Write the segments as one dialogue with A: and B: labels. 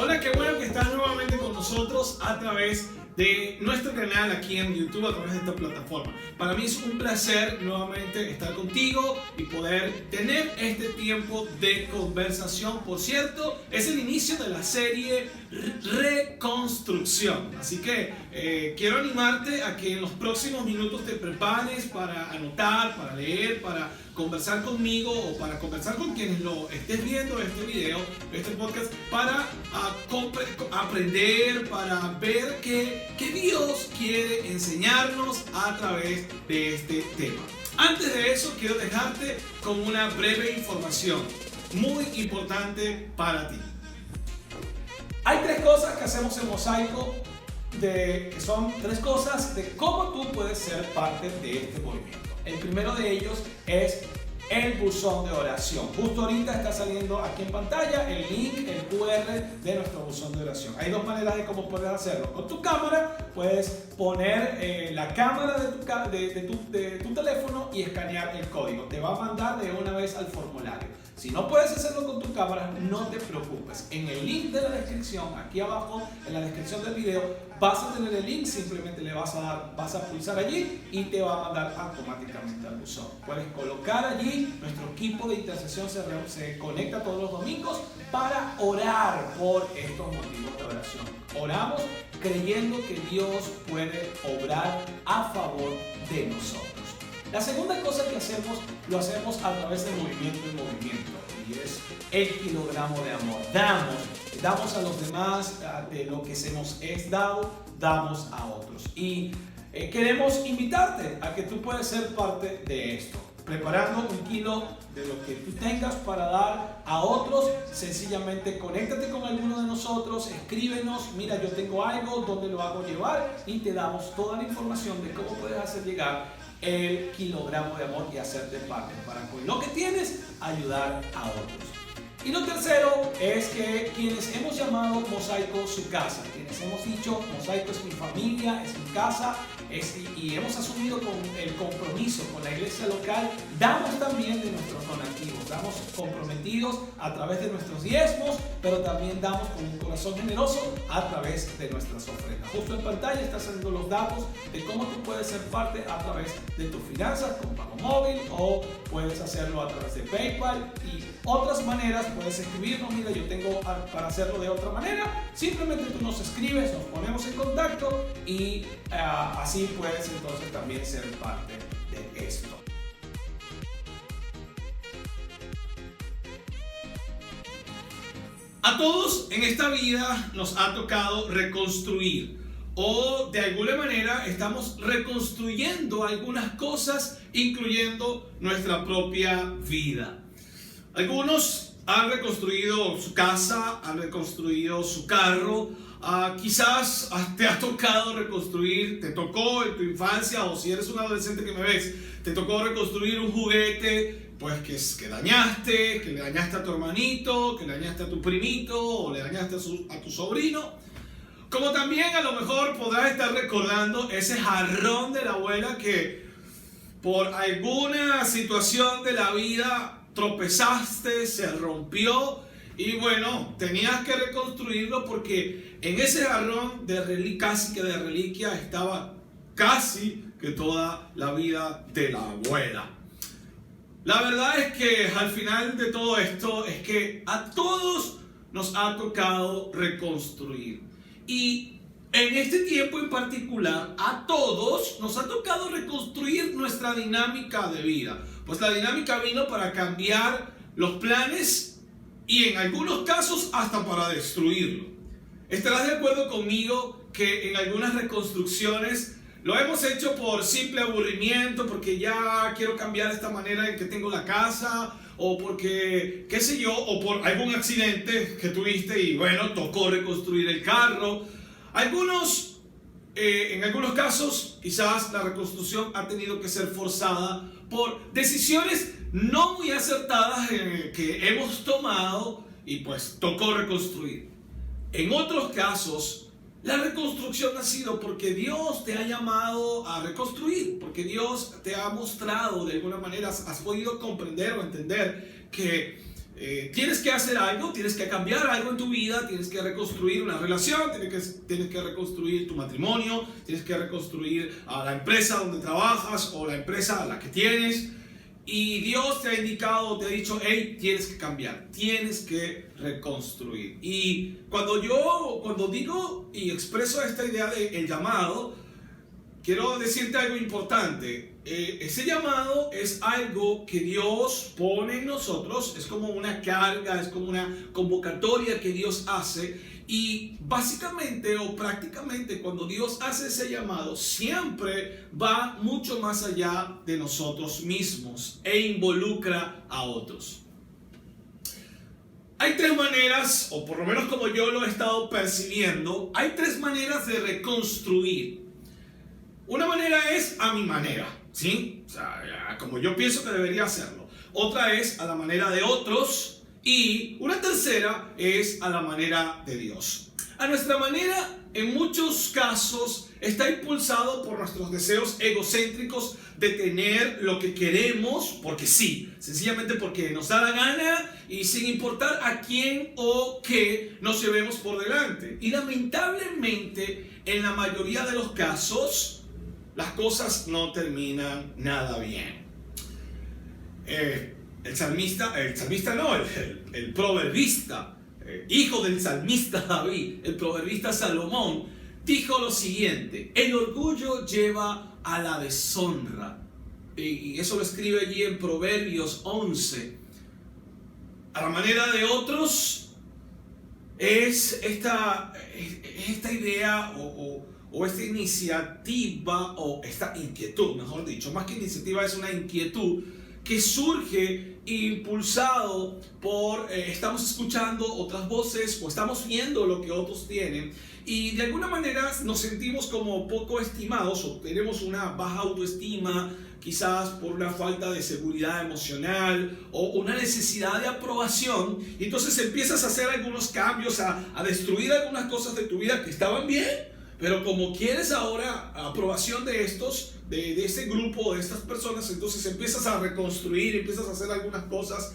A: Hola, qué bueno que estás nuevamente con nosotros a través de nuestro canal aquí en YouTube, a través de esta plataforma. Para mí es un placer nuevamente estar contigo y poder tener este tiempo de conversación. Por cierto, es el inicio de la serie Reconstrucción. Así que quiero animarte a que en los próximos minutos te prepares para anotar, para leer, para conversar conmigo o para conversar con quienes lo estés viendo este video, este podcast, para aprender, para ver qué Dios quiere enseñarnos a través de este tema. Antes de eso, quiero dejarte con una breve información muy importante para ti. Hay tres cosas que hacemos en Mosaico, que son tres cosas de cómo tú puedes ser parte de este movimiento. El primero de ellos es el buzón de oración. Justo ahorita está saliendo aquí en pantalla el link, el QR de nuestro buzón de oración. Hay dos maneras de cómo puedes hacerlo. Con tu cámara puedes poner la cámara de tu teléfono y escanear el código. Te va a mandar de una vez al formulario. Si no puedes hacerlo con tu cámara, no te preocupes. En el link de la descripción, aquí abajo, en la descripción del video, vas a tener el link, simplemente le vas a pulsar allí y te va a mandar automáticamente al buzón. Puedes colocar allí, nuestro equipo de intercesión se conecta todos los domingos para orar por estos motivos de oración. Oramos creyendo que Dios puede obrar a favor de nosotros. La segunda cosa que hacemos, lo hacemos a través del movimiento en movimiento, y es el kilogramo de amor. Damos a los demás de lo que se nos es dado, damos a otros. Y queremos invitarte a que tú puedas ser parte de esto, preparando 1 kilo de lo que tú tengas para dar a otros. Sencillamente conéctate con alguno de nosotros, escríbenos, mira, yo tengo algo, ¿dónde lo hago llevar? Y te damos toda la información de cómo puedes hacer llegar el kilogramo de amor y hacerte parte para con lo que tienes ayudar a otros. Y lo tercero es que quienes hemos llamado Mosaico su casa, quienes hemos dicho Mosaico es mi familia, es mi casa, y hemos asumido con el compromiso con la iglesia local, damos también de nuestros donativos, damos comprometidos a través de nuestros diezmos, pero también damos con un corazón generoso a través de nuestras ofrendas. Justo en pantalla están saliendo los datos de cómo tú puedes ser parte a través de tus finanzas con pago móvil, o puedes hacerlo a través de PayPal y otras maneras. Puedes escribirnos, mira, yo tengo para hacerlo de otra manera. Simplemente tú nos escribes, nos ponemos en contacto y así puedes entonces también ser parte de esto. A todos en esta vida nos ha tocado reconstruir, o de alguna manera estamos reconstruyendo algunas cosas, incluyendo nuestra propia vida. Algunos han reconstruido su casa, han reconstruido su carro, quizás te ha tocado reconstruir, te tocó en tu infancia, o si eres un adolescente que me ves, te tocó reconstruir un juguete pues que dañaste, que le dañaste a tu hermanito, que le dañaste a tu primito, o le dañaste a tu sobrino. Como también a lo mejor podrás estar recordando ese jarrón de la abuela que por alguna situación de la vida tropezaste, se rompió y bueno, tenías que reconstruirlo porque en ese jarrón casi que de reliquia estaba casi que toda la vida de la abuela. La verdad es que al final de todo esto es que a todos nos ha tocado reconstruir. Y en este tiempo en particular, a todos nos ha tocado reconstruir nuestra dinámica de vida. Pues la dinámica vino para cambiar los planes y en algunos casos hasta para destruirlo. Estarás de acuerdo conmigo que en algunas reconstrucciones lo hemos hecho por simple aburrimiento, porque ya quiero cambiar esta manera en que tengo la casa, o porque, qué sé yo, o por algún accidente que tuviste y bueno, tocó reconstruir el carro. En algunos casos, quizás la reconstrucción ha tenido que ser forzada por decisiones no muy acertadas que hemos tomado y pues tocó reconstruir. En otros casos, la reconstrucción ha sido porque Dios te ha llamado a reconstruir, porque Dios te ha mostrado de alguna manera, has podido comprender o entender que tienes que hacer algo, tienes que cambiar algo en tu vida, tienes que reconstruir una relación, tienes que reconstruir tu matrimonio, tienes que reconstruir a la empresa donde trabajas o la empresa a la que tienes. Y Dios te ha indicado, te ha dicho, hey, tienes que cambiar, tienes que reconstruir. Y cuando digo y expreso esta idea del llamado, quiero decirte algo importante. Ese llamado es algo que Dios pone en nosotros, es como una carga, es como una convocatoria que Dios hace. Y básicamente o prácticamente cuando Dios hace ese llamado, siempre va mucho más allá de nosotros mismos e involucra a otros. Hay tres maneras, o por lo menos como yo lo he estado percibiendo, hay tres maneras de reconstruir. Una manera es a mi manera, ¿sí? O sea, como yo pienso que debería hacerlo. Otra es a la manera de otros. Y una tercera es a la manera de Dios. A nuestra manera, en muchos casos, está impulsado por nuestros deseos egocéntricos de tener lo que queremos, porque sí, sencillamente porque nos da la gana y sin importar a quién o qué nos llevemos por delante. Y lamentablemente, en la mayoría de los casos, las cosas no terminan nada bien. El proverbista, hijo del salmista David, el proverbista Salomón, dijo lo siguiente: el orgullo lleva a la deshonra. Y eso lo escribe allí en Proverbios 11. A la manera de otros es esta idea o esta iniciativa o esta inquietud, mejor dicho, más que iniciativa es una inquietud que surge impulsado por, estamos escuchando otras voces o estamos viendo lo que otros tienen y de alguna manera nos sentimos como poco estimados o tenemos una baja autoestima, quizás por una falta de seguridad emocional o una necesidad de aprobación, y entonces empiezas a hacer algunos cambios, a destruir algunas cosas de tu vida que estaban bien, pero como quieres ahora aprobación de de ese grupo, de estas personas, entonces empiezas a reconstruir, empiezas a hacer algunas cosas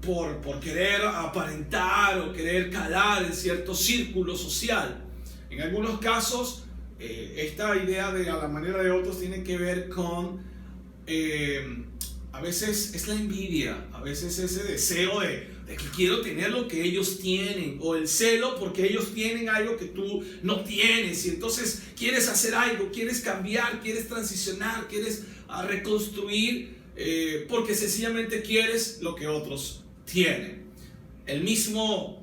A: por querer aparentar o querer calar en cierto círculo social. En algunos casos, esta idea de a la manera de otros tiene que ver con, a veces es la envidia, a veces ese deseo de que quiero tener lo que ellos tienen, o el celo porque ellos tienen algo que tú no tienes, y entonces quieres hacer algo, quieres cambiar, quieres transicionar, quieres reconstruir, porque sencillamente quieres lo que otros tienen. El mismo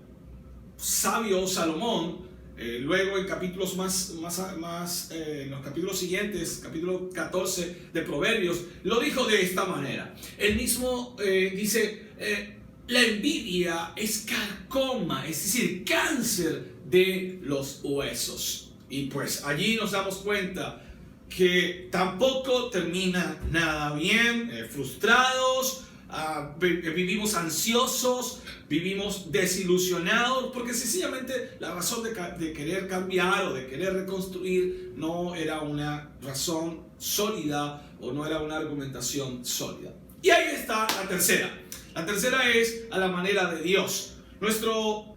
A: sabio Salomón, luego en capítulos en los capítulos siguientes, capítulo 14 de Proverbios, lo dijo de esta manera. Él mismo dice, la envidia es carcoma, es decir, cáncer de los huesos. Y pues allí nos damos cuenta que tampoco termina nada bien, frustrados, vivimos ansiosos, vivimos desilusionados, porque sencillamente la razón de querer cambiar o de querer reconstruir no era una razón sólida o no era una argumentación sólida. Y ahí está la tercera. La tercera es a la manera de Dios. Nuestro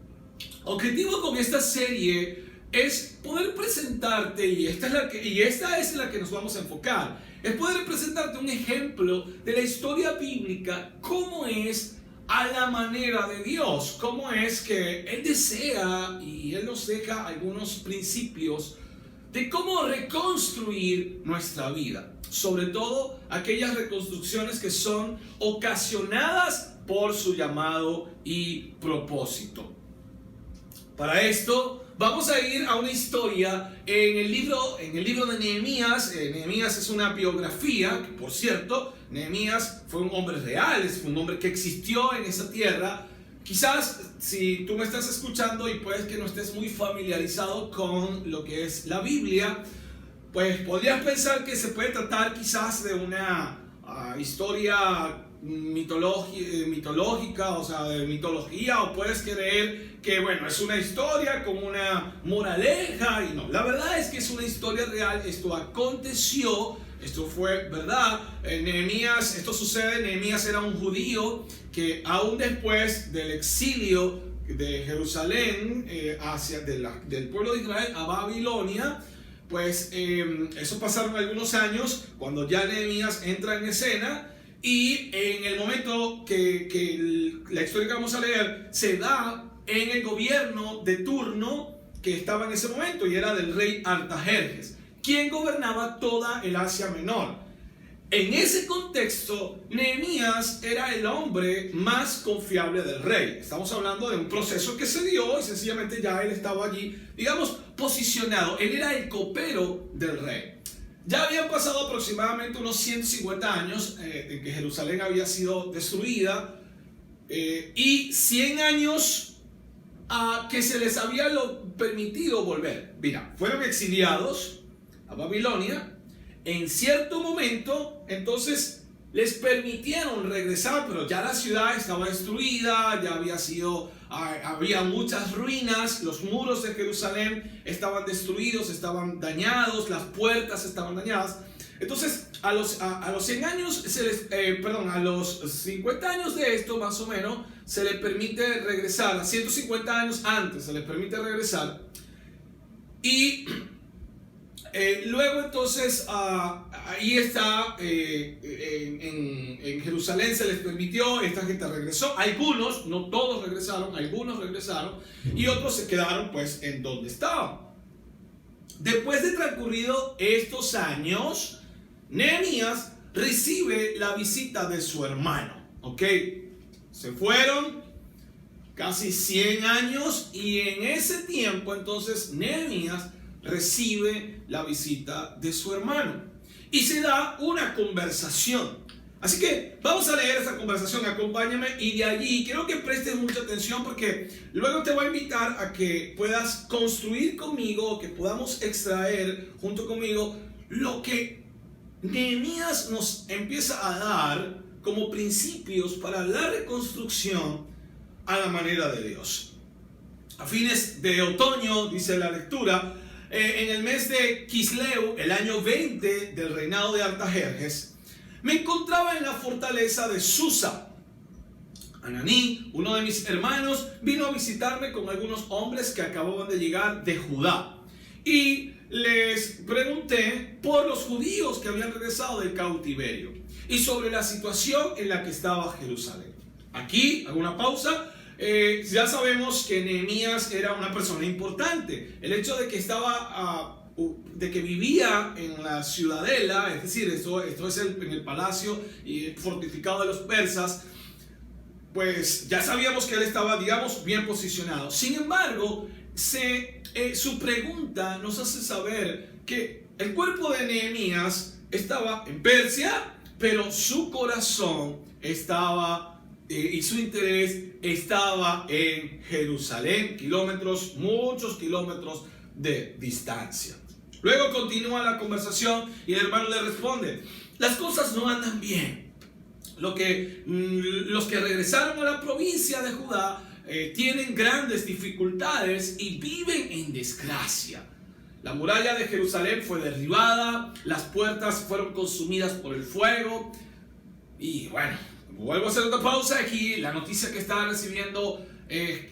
A: objetivo con esta serie es poder presentarte, y esta es la que nos vamos a enfocar, es poder presentarte un ejemplo de la historia bíblica, cómo es a la manera de Dios, cómo es que Él desea y Él nos deja algunos principios de cómo reconstruir nuestra vida, sobre todo aquellas reconstrucciones que son ocasionadas por su llamado y propósito. Para esto vamos a ir a una historia en el libro de Nehemías. Nehemías es una biografía, que por cierto, Nehemías fue un hombre real, es un hombre que existió en esa tierra. Quizás si tú me estás escuchando y puedes que no estés muy familiarizado con lo que es la Biblia, pues podrías pensar que se puede tratar quizás de una historia mitológica, o sea, de mitología, o puedes creer que, bueno, es una historia con una moraleja, y no, la verdad es que es una historia real. Esto aconteció Esto fue verdad. Nehemías, esto sucede, Nehemías era un judío que aún después del exilio de Jerusalén del pueblo de Israel a Babilonia, pues eso pasaron algunos años cuando ya Nehemías entra en escena. Y en el momento que la historia que vamos a leer se da en el gobierno de turno que estaba en ese momento, y era del rey Artajerjes, quien gobernaba toda el Asia Menor. En ese contexto, Nehemías era el hombre más confiable del rey. Estamos hablando de un proceso que se dio y sencillamente ya él estaba allí, digamos, posicionado. Él era el copero del rey. Ya habían pasado aproximadamente unos 150 años en que Jerusalén había sido destruida, y 100 años que se les había permitido volver. Mira, fueron exiliados a Babilonia. En cierto momento, entonces, les permitieron regresar, pero ya la ciudad estaba destruida, ya había muchas ruinas, los muros de Jerusalén estaban destruidos, estaban dañados, las puertas estaban dañadas. Entonces, a los 100 años, a los 50 años de esto, más o menos, se les permite regresar. A 150 años antes se les permite regresar. Y luego entonces, ahí está, en Jerusalén se les permitió, esta gente regresó, algunos, no todos regresaron, algunos regresaron, y otros se quedaron pues en donde estaban. Después de transcurrido estos años, Nehemías recibe la visita de su hermano, ¿ok? Se fueron casi 100 años, y en ese tiempo entonces Nehemías recibe la visita de su hermano y se da una conversación. Así que vamos a leer esta conversación, acompáñame, y de allí quiero que prestes mucha atención, porque luego te voy a invitar a que puedas construir conmigo, que podamos extraer junto conmigo lo que Nehemías nos empieza a dar como principios para la reconstrucción a la manera de Dios. A fines de otoño, dice la lectura, en el mes de Quisleu, el año 20 del reinado de Artajerjes, me encontraba en la fortaleza de Susa. Ananí, uno de mis hermanos, vino a visitarme con algunos hombres que acababan de llegar de Judá, y les pregunté por los judíos que habían regresado del cautiverio y sobre la situación en la que estaba Jerusalén. Aquí hago una pausa. Ya sabemos que Nehemías era una persona importante. El hecho de que de que vivía en la ciudadela, es decir, esto es en el palacio fortificado de los persas, pues ya sabíamos que él estaba, digamos, bien posicionado. Sin embargo, su pregunta nos hace saber que el cuerpo de Nehemías estaba en Persia, pero su corazón estaba y su interés estaba en Jerusalén, muchos kilómetros de distancia. Luego continúa la conversación y el hermano le responde: las cosas no andan bien. Los que regresaron a la provincia de Judá tienen grandes dificultades y viven en desgracia. La muralla de Jerusalén fue derribada, las puertas fueron consumidas por el fuego. Y bueno, vuelvo a hacer otra pausa aquí. La noticia que está recibiendo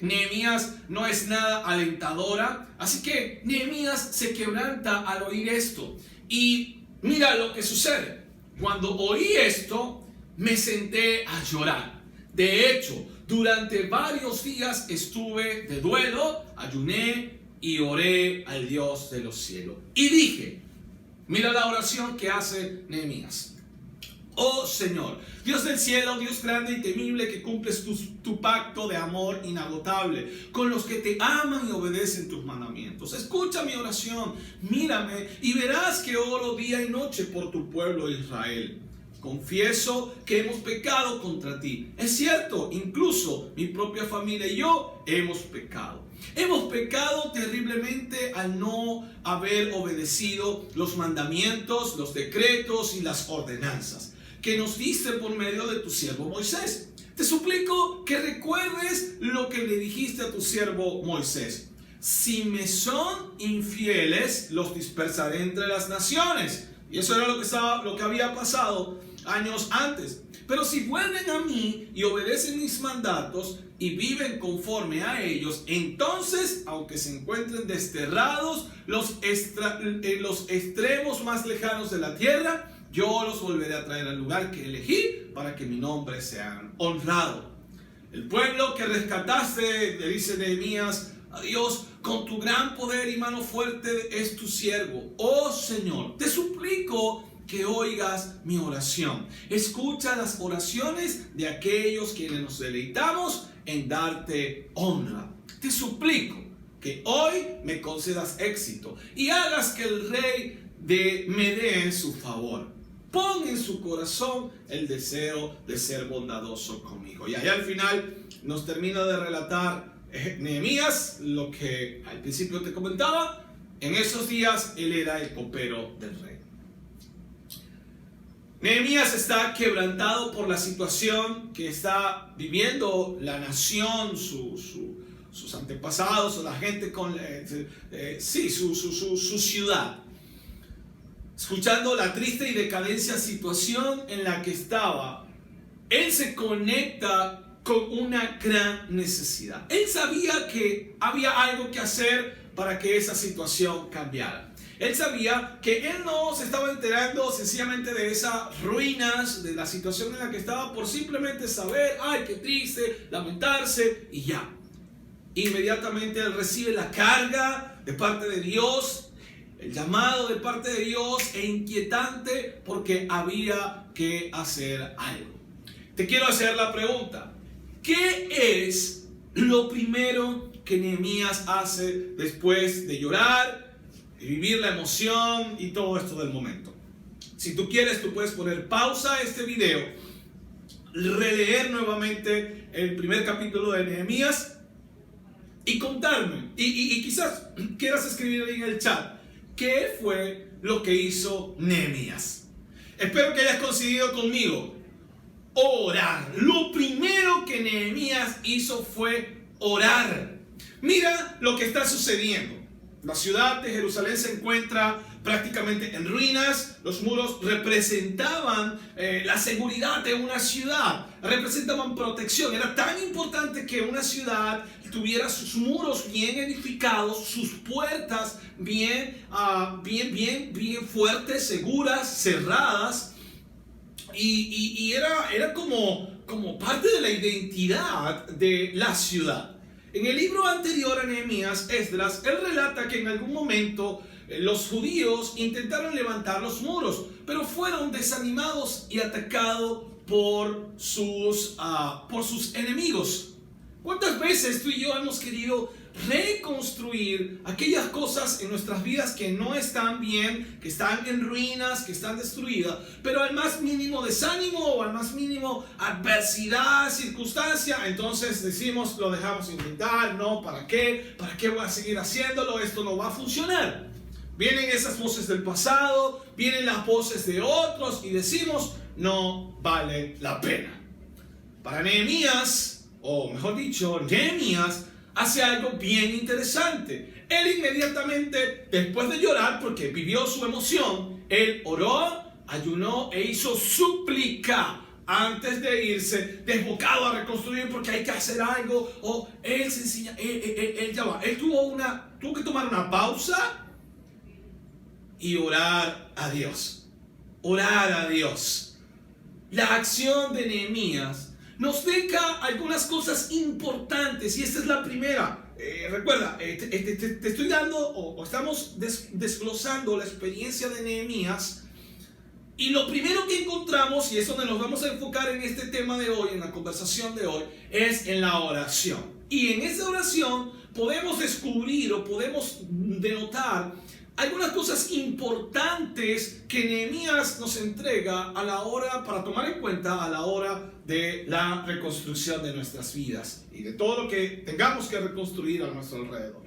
A: Nehemías no es nada alentadora. Así que Nehemías se quebranta al oír esto. Y mira lo que sucede. Cuando oí esto, me senté a llorar. De hecho, durante varios días estuve de duelo, ayuné y oré al Dios de los cielos. Y dije, mira la oración que hace Nehemías: oh Señor, Dios del cielo, Dios grande y temible, que cumples tu pacto de amor inagotable con los que te aman y obedecen tus mandamientos. Escucha mi oración, mírame y verás que oro día y noche por tu pueblo Israel. Confieso que hemos pecado contra ti. Es cierto, incluso mi propia familia y yo hemos pecado. Hemos pecado terriblemente al no haber obedecido los mandamientos, los decretos y las ordenanzas que nos diste por medio de tu siervo Moisés. Te suplico que recuerdes lo que le dijiste a tu siervo Moisés: si me son infieles, los dispersaré entre las naciones. Y eso era lo que había pasado años antes. Pero si vuelven a mí y obedecen mis mandatos y viven conforme a ellos, entonces, aunque se encuentren desterrados los extremos más lejanos de la tierra, yo los volveré a traer al lugar que elegí para que mi nombre sea honrado. El pueblo que rescataste, le dice Nehemías a Dios, con tu gran poder y mano fuerte es tu siervo. Oh Señor, te suplico que oigas mi oración. Escucha las oraciones de aquellos quienes nos deleitamos en darte honra. Te suplico que hoy me concedas éxito y hagas que el rey me dé en su favor. Pon en su corazón el deseo de ser bondadoso conmigo. Y allá al final nos termina de relatar Nehemías lo que al principio te comentaba. En esos días él era el copero del rey. Nehemías está quebrantado por la situación que está viviendo la nación, sus antepasados o la gente con su ciudad. Escuchando la triste y decadencia situación en la que estaba, él se conecta con una gran necesidad. Él sabía que había algo que hacer para que esa situación cambiara. Él sabía que él no se estaba enterando sencillamente de esas ruinas, de la situación en la que estaba, por simplemente saber, ay, qué triste, lamentarse y ya. Inmediatamente él recibe la carga de parte de Dios, el llamado de parte de Dios, e inquietante porque había que hacer algo. Te quiero hacer la pregunta: ¿qué es lo primero que Nehemías hace después de llorar, vivir la emoción y todo esto del momento? Si tú quieres, tú puedes poner pausa a este video, releer nuevamente el primer capítulo de Nehemías y contarme, y quizás quieras escribir ahí en el chat, ¿qué fue lo que hizo Nehemías? Espero que hayas coincidido conmigo. Orar. Lo primero que Nehemías hizo fue orar. Mira lo que está sucediendo. La ciudad de Jerusalén se encuentra prácticamente en ruinas. Los muros representaban la seguridad de una ciudad, representaban protección. Era tan importante que una ciudad tuviera sus muros bien edificados, sus puertas bien fuertes, seguras, cerradas. Y era como parte de la identidad de la ciudad. En el libro anterior a Nehemías, Esdras, él relata que en algún momento los judíos intentaron levantar los muros, pero fueron desanimados y atacados por sus enemigos. ¿Cuántas veces tú y yo hemos querido reconstruir aquellas cosas en nuestras vidas que no están bien, que están en ruinas, que están destruidas, pero al más mínimo desánimo o al más mínimo adversidad, circunstancia, entonces decimos, lo dejamos intentar, no, ¿para qué? ¿Para qué voy a seguir haciéndolo? Esto no va a funcionar. Vienen esas voces del pasado, vienen las voces de otros y decimos, no vale la pena. Para Nehemías, o mejor dicho, Nehemías hace algo bien interesante. Él inmediatamente, después de llorar, porque vivió su emoción, él oró, ayunó e hizo súplica antes de irse, desbocado a reconstruir porque hay que hacer algo. O él sencilla, él tuvo que tomar una pausa y orar a Dios. Orar a Dios. La acción de Nehemías nos deja algunas cosas importantes y esta es la primera. Recuerda, te estoy dando o estamos desglosando la experiencia de Nehemías, y lo primero que encontramos, y es donde nos vamos a enfocar en este tema de hoy, en la conversación de hoy, es en la oración. Y en esa oración podemos descubrir o podemos denotar algunas cosas importantes que Nehemías nos entrega a la hora, para tomar en cuenta a la hora de la reconstrucción de nuestras vidas y de todo lo que tengamos que reconstruir a nuestro alrededor.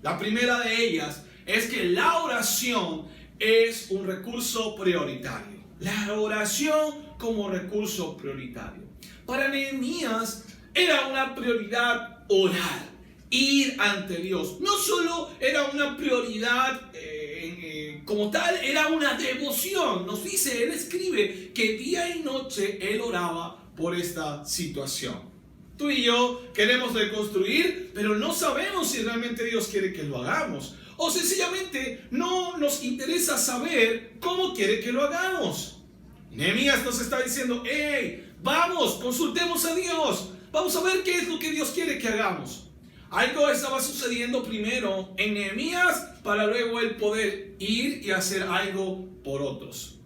A: La primera de ellas es que la oración es un recurso prioritario. La oración como recurso prioritario. Para Nehemías era una prioridad orar. Ir ante Dios. No solo era una prioridad como tal era una devoción. Nos dice, él escribe que día y noche él oraba por esta situación. Tú y yo queremos reconstruir, pero no sabemos si realmente Dios quiere que lo hagamos. O sencillamente no nos interesa saber cómo quiere que lo hagamos. Nehemías nos está diciendo, hey, vamos, consultemos a Dios. Vamos a ver qué es lo que Dios quiere que hagamos. Algo estaba sucediendo primero en Nehemías para luego él poder ir y hacer algo por otros.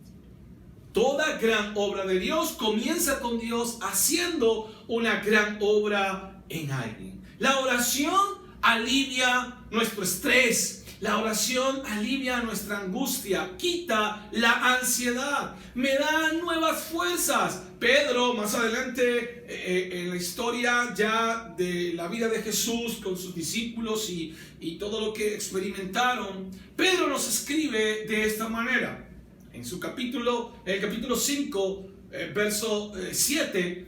A: Toda gran obra de Dios comienza con Dios haciendo una gran obra en alguien. La oración alivia nuestro estrés. La oración alivia nuestra angustia, quita la ansiedad, me da nuevas fuerzas. Pedro, más adelante en la historia ya de la vida de Jesús con sus discípulos y todo lo que experimentaron, Pedro nos escribe de esta manera. En su capítulo, el capítulo 5, verso 7,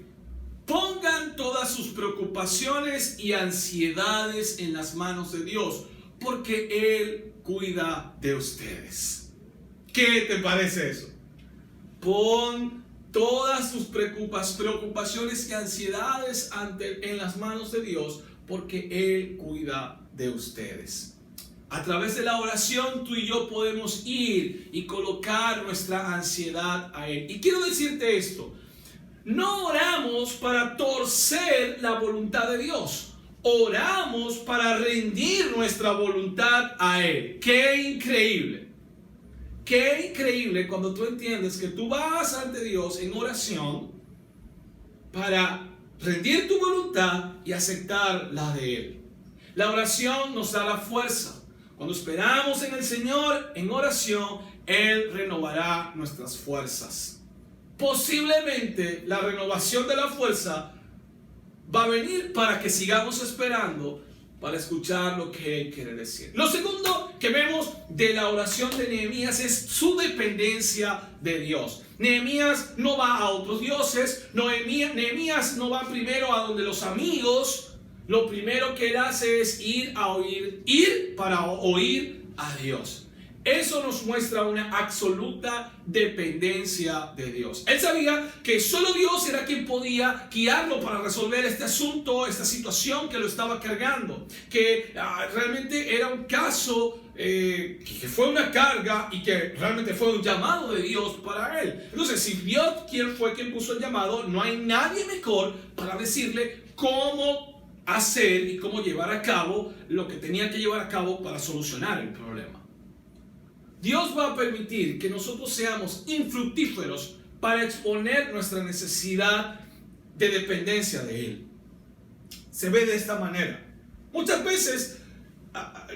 A: pongan todas sus preocupaciones y ansiedades en las manos de Dios, porque Él cuida de ustedes. ¿Qué te parece eso? Pon todas sus preocupaciones y ansiedades en las manos de Dios, porque Él cuida de ustedes. A través de la oración tú y yo podemos ir y colocar nuestra ansiedad a Él. Y quiero decirte esto, no oramos para torcer la voluntad de Dios, oramos para rendir nuestra voluntad a Él. ¡Qué increíble! ¡Qué increíble cuando tú entiendes que tú vas ante Dios en oración para rendir tu voluntad y aceptar la de Él! La oración nos da la fuerza. Cuando esperamos en el Señor en oración, Él renovará nuestras fuerzas. Posiblemente la renovación de la fuerza va a venir para que sigamos esperando para escuchar lo que Él quiere decir. Lo segundo que vemos de la oración de Nehemías es su dependencia de Dios. Nehemías no va a otros dioses, Nehemías no va primero a donde los amigos. Lo primero que él hace es ir para oír a Dios. Eso nos muestra una absoluta dependencia de Dios. Él sabía que solo Dios era quien podía guiarlo para resolver este asunto, esta situación que lo estaba cargando. Que realmente era un caso que fue una carga y que realmente fue un llamado de Dios para él. Entonces, si Dios fue quien puso el llamado, no hay nadie mejor para decirle cómo hacer y cómo llevar a cabo lo que tenía que llevar a cabo para solucionar el problema. Dios va a permitir que nosotros seamos infructíferos para exponer nuestra necesidad de dependencia de Él. Se ve de esta manera. Muchas veces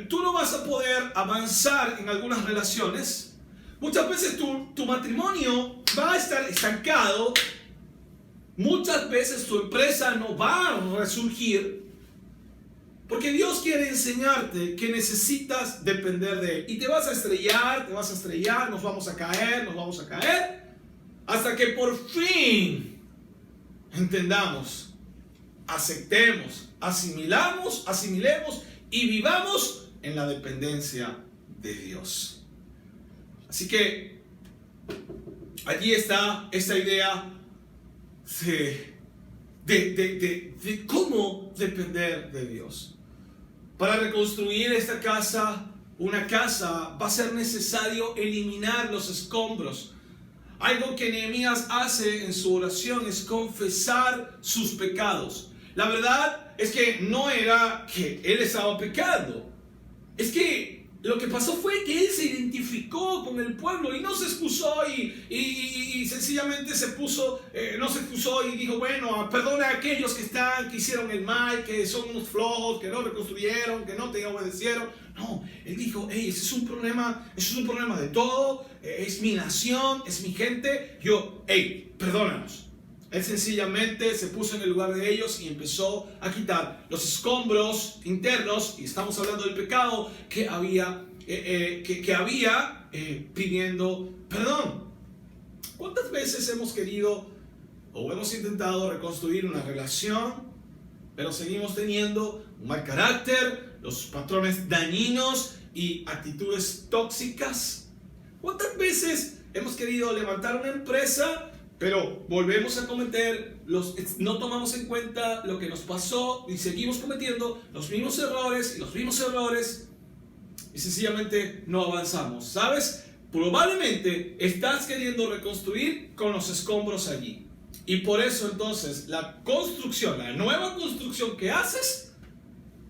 A: tú no vas a poder avanzar en algunas relaciones. Muchas veces tu matrimonio va a estar estancado. Muchas veces tu empresa no va a resurgir porque Dios quiere enseñarte que necesitas depender de Él. Y te vas a estrellar, nos vamos a caer, hasta que por fin entendamos, aceptemos, asimilemos y vivamos en la dependencia de Dios. Así que allí está esta idea de cómo depender de Dios. Para reconstruir esta casa, una casa, va a ser necesario eliminar los escombros. Algo que Nehemías hace en su oración es confesar sus pecados. La verdad es que no era que él estaba pecando. Es que lo que pasó fue que él se identificó con el pueblo y no se excusó y sencillamente no se excusó y dijo, bueno, perdona a aquellos que hicieron el mal, que son unos flojos, que no reconstruyeron, que no te obedecieron. No, él dijo, hey, ese es un problema de todo, es mi nación, es mi gente, perdónanos. Él sencillamente se puso en el lugar de ellos y empezó a quitar los escombros internos, y estamos hablando del pecado que había pidiendo perdón. ¿Cuántas veces hemos querido o hemos intentado reconstruir una relación, pero seguimos teniendo un mal carácter, los patrones dañinos y actitudes tóxicas? ¿Cuántas veces hemos querido levantar una empresa, pero volvemos a cometer no tomamos en cuenta lo que nos pasó y seguimos cometiendo los mismos errores y sencillamente no avanzamos? ¿Sabes? Probablemente estás queriendo reconstruir con los escombros allí. Y por eso entonces la nueva construcción que haces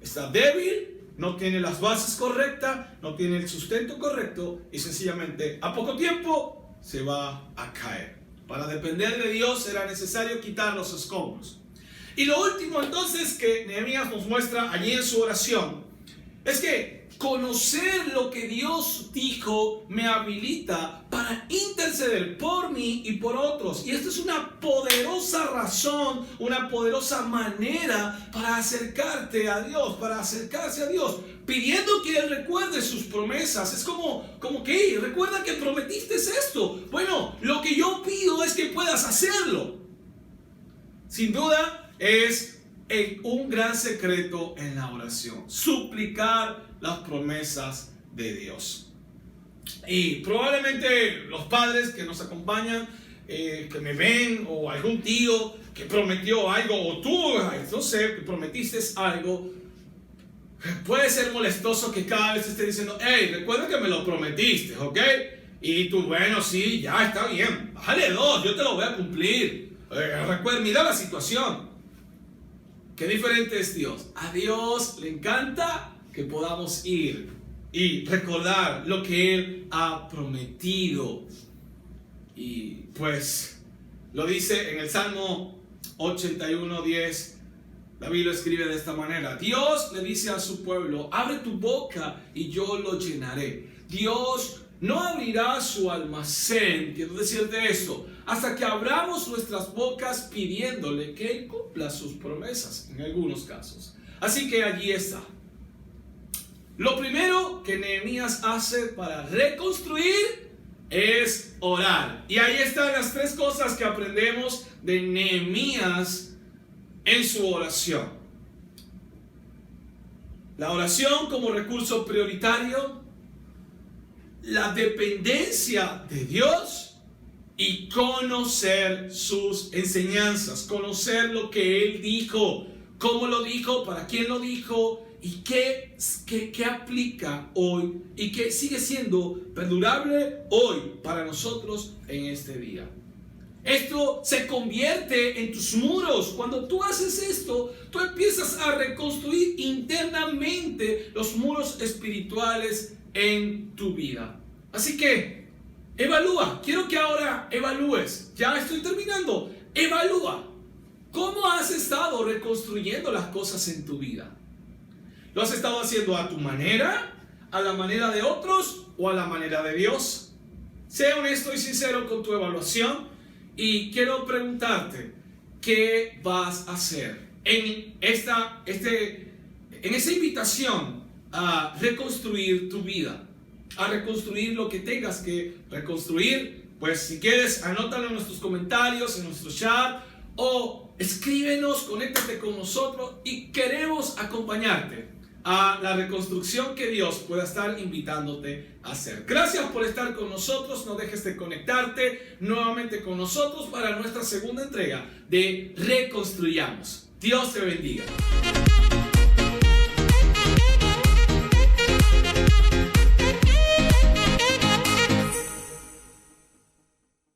A: está débil, no tiene las bases correctas, no tiene el sustento correcto y sencillamente a poco tiempo se va a caer. Para depender de Dios será necesario quitar los escombros. Y lo último entonces que Nehemías nos muestra allí en su oración es que conocer lo que Dios dijo me habilita para interceder por mí y por otros. Y esto es una poderosa razón, una poderosa manera para acercarte a Dios, para acercarse a Dios, pidiendo que Él recuerde sus promesas. Es como que, recuerda que prometiste esto. Bueno, lo que yo pido es que puedas hacerlo. Sin duda es un gran secreto en la oración, suplicar las promesas de Dios. Y probablemente los padres que nos acompañan, que me ven, o algún tío que prometió algo, o tú, no sé, que prometiste algo, puede ser molestoso que cada vez esté diciendo: hey, recuerda que me lo prometiste, ¿ok? Y tú, bueno, sí, ya está bien, bájale 2, yo te lo voy a cumplir. Recuerda, mira la situación. Qué diferente es Dios. A Dios le encanta que podamos ir y recordar lo que Él ha prometido. Y pues lo dice en el Salmo 81:10. La Biblia escribe de esta manera: Dios le dice a su pueblo: abre tu boca y yo lo llenaré. Dios no abrirá su almacén, quiero decirte esto, hasta que abramos nuestras bocas pidiéndole que Él cumpla sus promesas, en algunos casos. Así que allí está. Lo primero que Nehemías hace para reconstruir es orar. Y ahí están las 3 cosas que aprendemos de Nehemías en su oración. La oración como recurso prioritario, la dependencia de Dios y conocer sus enseñanzas, conocer lo que Él dijo, cómo lo dijo, para quién lo dijo y qué aplica hoy y que sigue siendo perdurable hoy para nosotros en este día. Esto se convierte en tus muros. Cuando tú haces esto, tú empiezas a reconstruir internamente los muros espirituales en tu vida. Así que evalúa. Quiero que ahora evalúes. Ya estoy terminando. Evalúa. ¿Cómo has estado reconstruyendo las cosas en tu vida? ¿Lo has estado haciendo a tu manera, a la manera de otros o a la manera de Dios? Sé honesto y sincero con tu evaluación. Y quiero preguntarte, ¿qué vas a hacer en esa invitación a reconstruir tu vida? A reconstruir lo que tengas que reconstruir. Pues si quieres, anótalo en nuestros comentarios, en nuestro chat, o escríbenos, conéctate con nosotros y queremos acompañarte a la reconstrucción que Dios pueda estar invitándote a hacer. Gracias por estar con nosotros. No dejes de conectarte nuevamente con nosotros para nuestra segunda entrega de Reconstruyamos. Dios te bendiga.